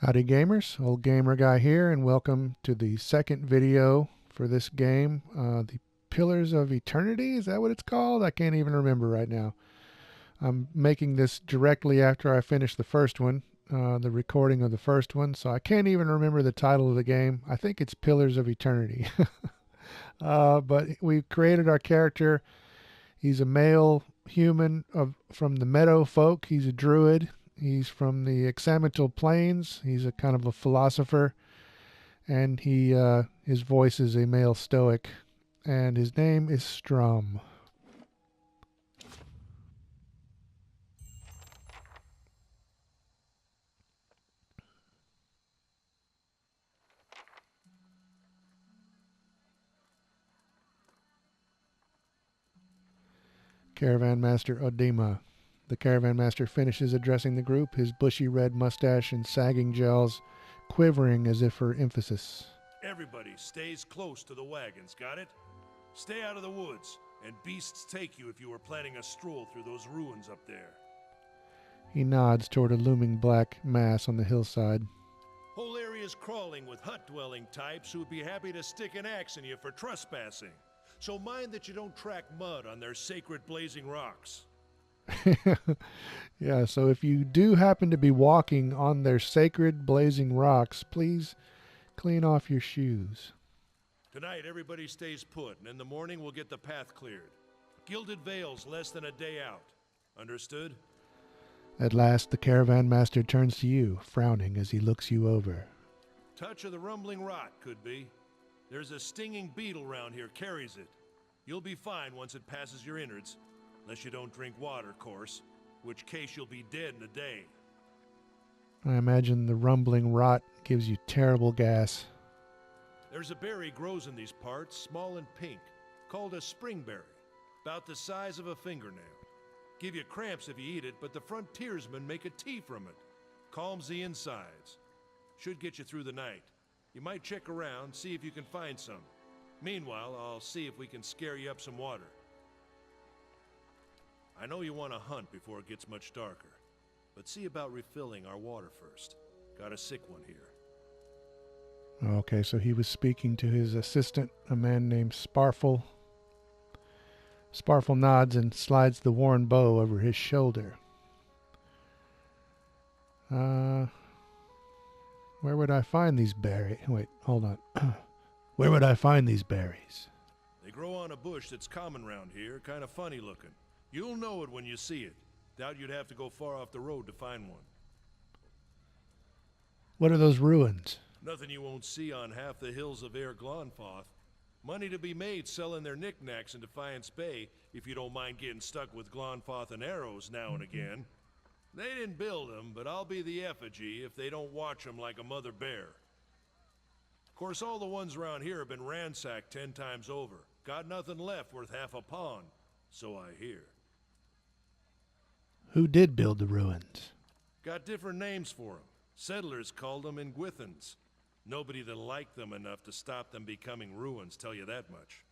Howdy gamers, Old Gamer Guy here, and welcome to the second video for this game, the Pillars of Eternity. Is that what it's called? I can't even remember right now. I'm making this directly after I finish the first one, the recording of the first one, so I can't even remember the title of the game. I think it's Pillars of Eternity. But we've created our character. He's a male human from the Meadow folk. He's a druid. He's from the Examital Plains. He's a kind of a philosopher, and his voice is a male stoic, and his name is Strum. Caravan Master Odima. The Caravan Master finishes addressing the group, his bushy red mustache and sagging jowls quivering as if for emphasis. Everybody stays close to the wagons, got it? Stay out of the woods, and beasts take you if you were planning a stroll through those ruins up there. He nods toward a looming black mass on the hillside. Whole area's crawling with hut-dwelling types who would be happy to stick an axe in you for trespassing. So mind that you don't track mud on their sacred blazing rocks. Yeah, so if you do happen to be walking on their sacred blazing rocks, please clean off your shoes. Tonight, everybody stays put, and in the morning we'll get the path cleared. Gilded Vale's less than a day out. Understood? At last, the Caravan Master turns to you, frowning as he looks you over. Touch of the rumbling rot, could be. There's a stinging beetle round here, carries it. You'll be fine once it passes your innards. Unless you don't drink water, of course. Which case you'll be dead in a day. I imagine the rumbling rot gives you terrible gas. There's a berry grows in these parts, small and pink, called a springberry, about the size of a fingernail. Give you cramps if you eat it, but the frontiersmen make a tea from it. Calms the insides. Should get you through the night. You might check around, see if you can find some. Meanwhile, I'll see if we can scare you up some water. I know you want to hunt before it gets much darker, but see about refilling our water first. Got a sick one here. Okay, so he was speaking to his assistant, a man named Sparfle. Sparfle nods and slides the worn bow over his shoulder. Where would I find these berries? Wait, hold on. Where would I find these berries? They grow on a bush that's common round here, kind of funny looking. You'll know it when you see it. Doubt you'd have to go far off the road to find one. What are those ruins? Nothing you won't see on half the hills of Air Glonfoth. Money to be made selling their knickknacks in Defiance Bay, if you don't mind getting stuck with Glonfoth and arrows now and again. They didn't build them, but I'll be the effigy if they don't watch them like a mother bear. Of course, all the ones around here have been ransacked 10 times over. Got nothing left worth half a pawn, so I hear. Who did build the ruins? Got different names for them. Settlers called them Ingwithans. Nobody that liked them enough to stop them becoming ruins, tell you that much.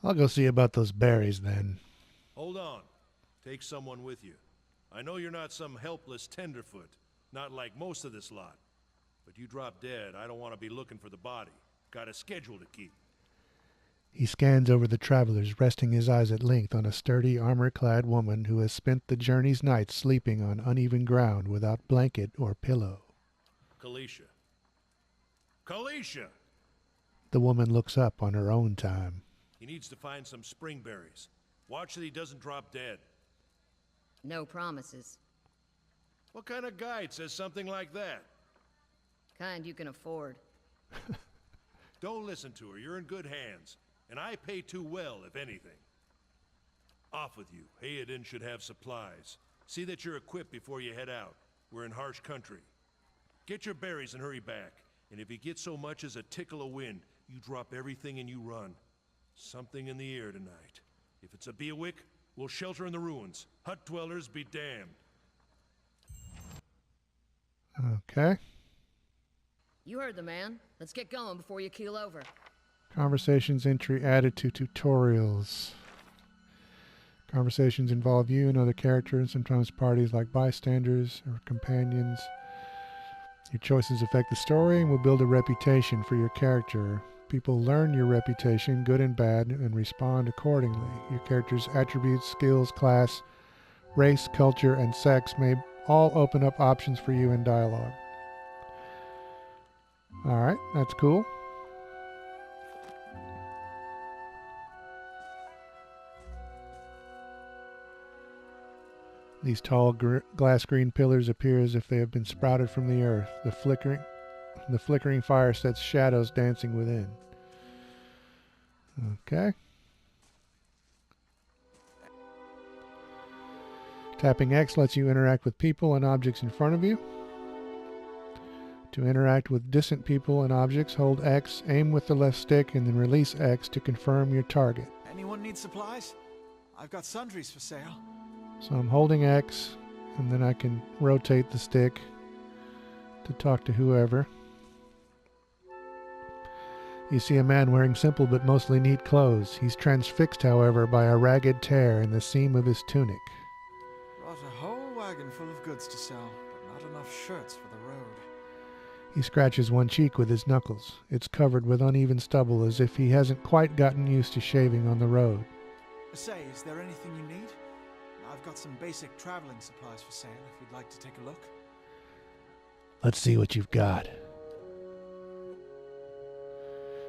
I'll go see about those berries then. Hold on. Take someone with you. I know you're not some helpless tenderfoot, not like most of this lot. But you drop dead, I don't want to be looking for the body. Got a schedule to keep. He scans over the travelers, resting his eyes at length on a sturdy, armor-clad woman who has spent the journey's night sleeping on uneven ground without blanket or pillow. Kalisha. Kalisha! The woman looks up on her own time. He needs to find some springberries. Watch that he doesn't drop dead. No promises. What kind of guide says something like that? Kind you can afford. Don't listen to her. You're in good hands. And I pay too well, if anything. Off with you. Hayden should have supplies. See that you're equipped before you head out. We're in harsh country. Get your berries and hurry back. And if you get so much as a tickle of wind, you drop everything and you run. Something in the air tonight. If it's a Beawick, we'll shelter in the ruins. Hut dwellers be damned. Okay. You heard the man. Let's get going before you keel over. Conversations entry added to tutorials. Conversations involve you and other characters, sometimes parties like bystanders or companions. Your choices affect the story and will build a reputation for your character. People learn your reputation, good and bad, and respond accordingly. Your character's attributes, skills, class, race, culture, and sex may all open up options for you in dialogue. Alright, that's cool. These tall glass green pillars appear as if they have been sprouted from the earth. The flickering fire sets shadows dancing within. Okay. Tapping X lets you interact with people and objects in front of you. To interact with distant people and objects, hold X, aim with the left stick, and then release X to confirm your target. Anyone need supplies? I've got sundries for sale. So I'm holding X, and then I can rotate the stick to talk to whoever. You see a man wearing simple but mostly neat clothes. He's transfixed, however, by a ragged tear in the seam of his tunic. Brought a whole wagon full of goods to sell, but not enough shirts for the road. He scratches one cheek with his knuckles. It's covered with uneven stubble, as if he hasn't quite gotten used to shaving on the road. Say, is there anything you need? I've got some basic traveling supplies for sale if you'd like to take a look. Let's see what you've got.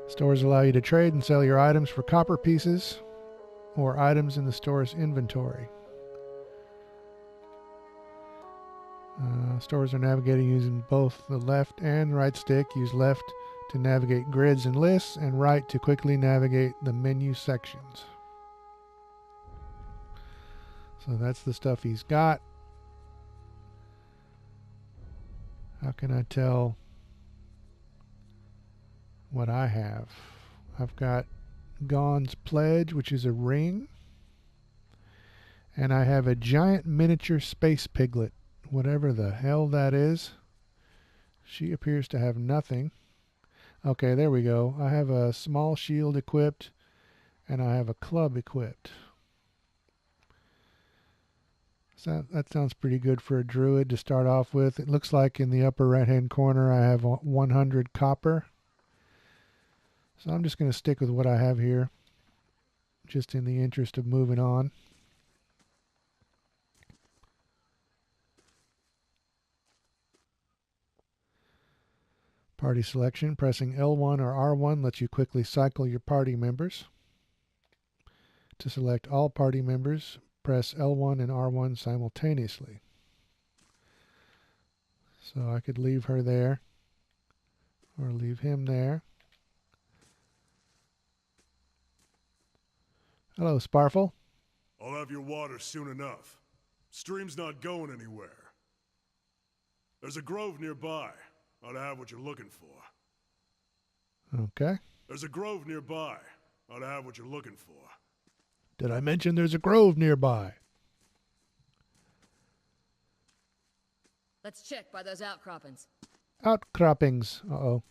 Stores allow you to trade and sell your items for copper pieces or items in the store's inventory. Stores are navigated using both the left and right stick. Use left to navigate grids and lists, and right to quickly navigate the menu sections. So that's the stuff he's got. How can I tell what I have? I've got Gon's Pledge, which is a ring. And I have a giant miniature space piglet, whatever the hell that is. She appears to have nothing. Okay, there we go. I have a small shield equipped, and I have a club equipped. So that sounds pretty good for a druid to start off with. It looks like in the upper right-hand corner I have 100 copper. So I'm just going to stick with what I have here, just in the interest of moving on. Party selection. Pressing L1 or R1 lets you quickly cycle your party members. To select all party members, press L1 and R1 simultaneously. So I could leave her there, or leave him there. Hello, Sparfle. I'll have your water soon enough. Stream's not going anywhere. There's a grove nearby. Ought to have what you're looking for. Okay. There's a grove nearby. Ought to have what you're looking for. Did I mention there's a grove nearby? Let's check by those outcroppings. Outcroppings. Uh-oh.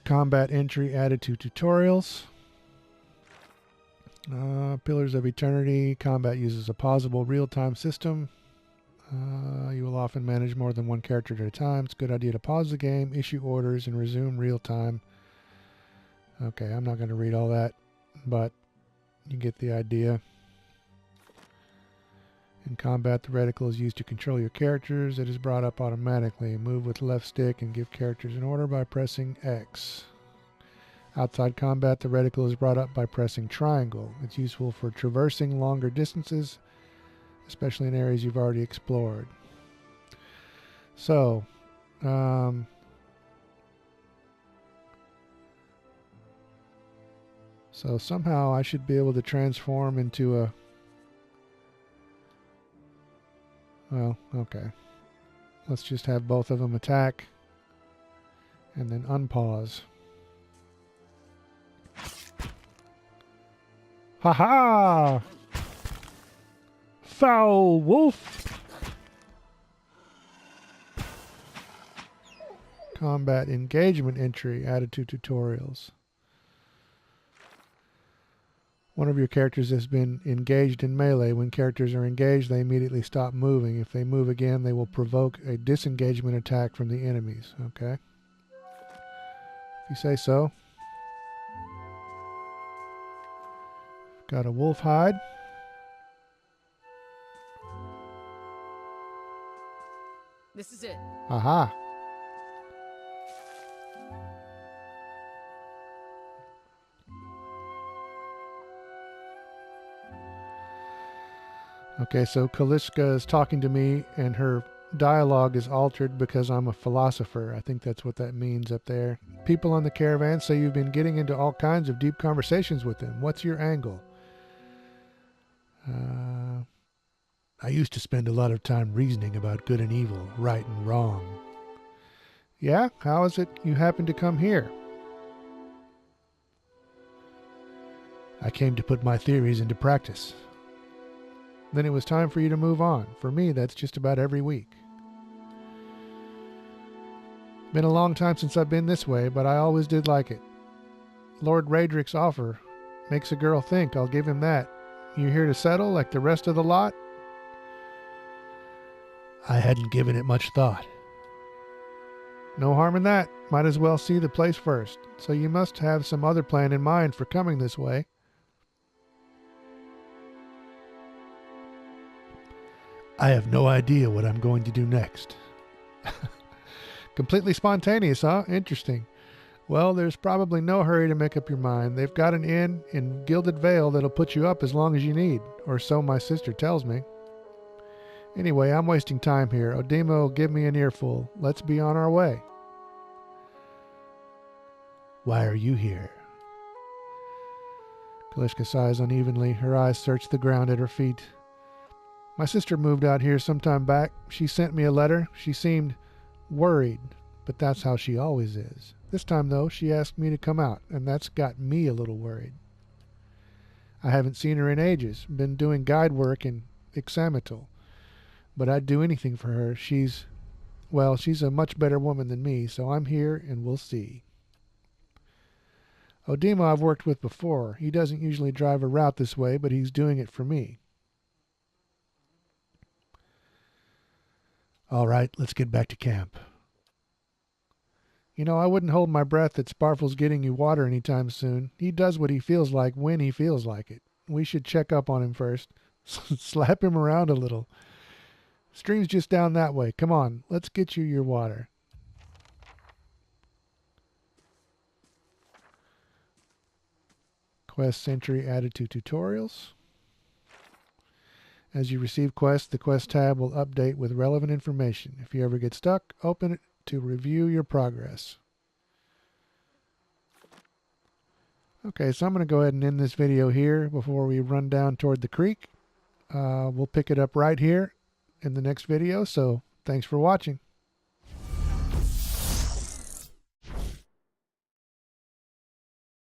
Combat entry added to tutorials. Pillars of Eternity. Combat uses a pausable real-time system. You will often manage more than one character at a time. It's a good idea to pause the game, issue orders, and resume real-time. Okay, I'm not going to read all that, but you get the idea. In combat, the reticle is used to control your characters. It is brought up automatically. Move with left stick and give characters an order by pressing X. Outside combat, the reticle is brought up by pressing triangle. It's useful for traversing longer distances, especially in areas you've already explored. So, somehow I should be able to transform into a... Well, okay. Let's just have both of them attack and then unpause. Ha-ha! Foul wolf! Combat engagement entry added to tutorials. One of your characters has been engaged in melee. When characters are engaged, they immediately stop moving. If they move again, they will provoke a disengagement attack from the enemies. Okay. If you say so. Got a wolf hide. This is it. Aha. Okay, so Kalishka is talking to me, and her dialogue is altered because I'm a philosopher. I think that's what that means up there. People on the caravan say you've been getting into all kinds of deep conversations with them. What's your angle? I used to spend a lot of time reasoning about good and evil, right and wrong. Yeah? How is it you happen to come here? I came to put my theories into practice. Then it was time for you to move on. For me, that's just about every week. Been a long time since I've been this way, but I always did like it. Lord Raedric's offer makes a girl think, I'll give him that. You here to settle like the rest of the lot? I hadn't given it much thought. No harm in that. Might as well see the place first. So you must have some other plan in mind for coming this way. I have no idea what I'm going to do next. Completely spontaneous, huh? Interesting. Well, there's probably no hurry to make up your mind. They've got an inn in Gilded Vale that'll put you up as long as you need, or so my sister tells me. Anyway, I'm wasting time here. Odima will give me an earful. Let's be on our way. Why are you here? Kalishka sighs unevenly. Her eyes search the ground at her feet. My sister moved out here some time back. She sent me a letter. She seemed worried, but that's how she always is. This time, though, she asked me to come out, and that's got me a little worried. I haven't seen her in ages. Been doing guide work in Ixamital. But I'd do anything for her. She's a much better woman than me, so I'm here, and we'll see. Odima I've worked with before. He doesn't usually drive a route this way, but he's doing it for me. All right, let's get back to camp. You know, I wouldn't hold my breath that Sparfle's getting you water anytime soon. He does what he feels like when he feels like it. We should check up on him first. Slap him around a little. Stream's just down that way. Come on, let's get you your water. Quest entry added to tutorials. As you receive quests, the quest tab will update with relevant information. If you ever get stuck, open it to review your progress. Okay, so I'm going to go ahead and end this video here before we run down toward the creek. We'll pick it up right here in the next video, so thanks for watching.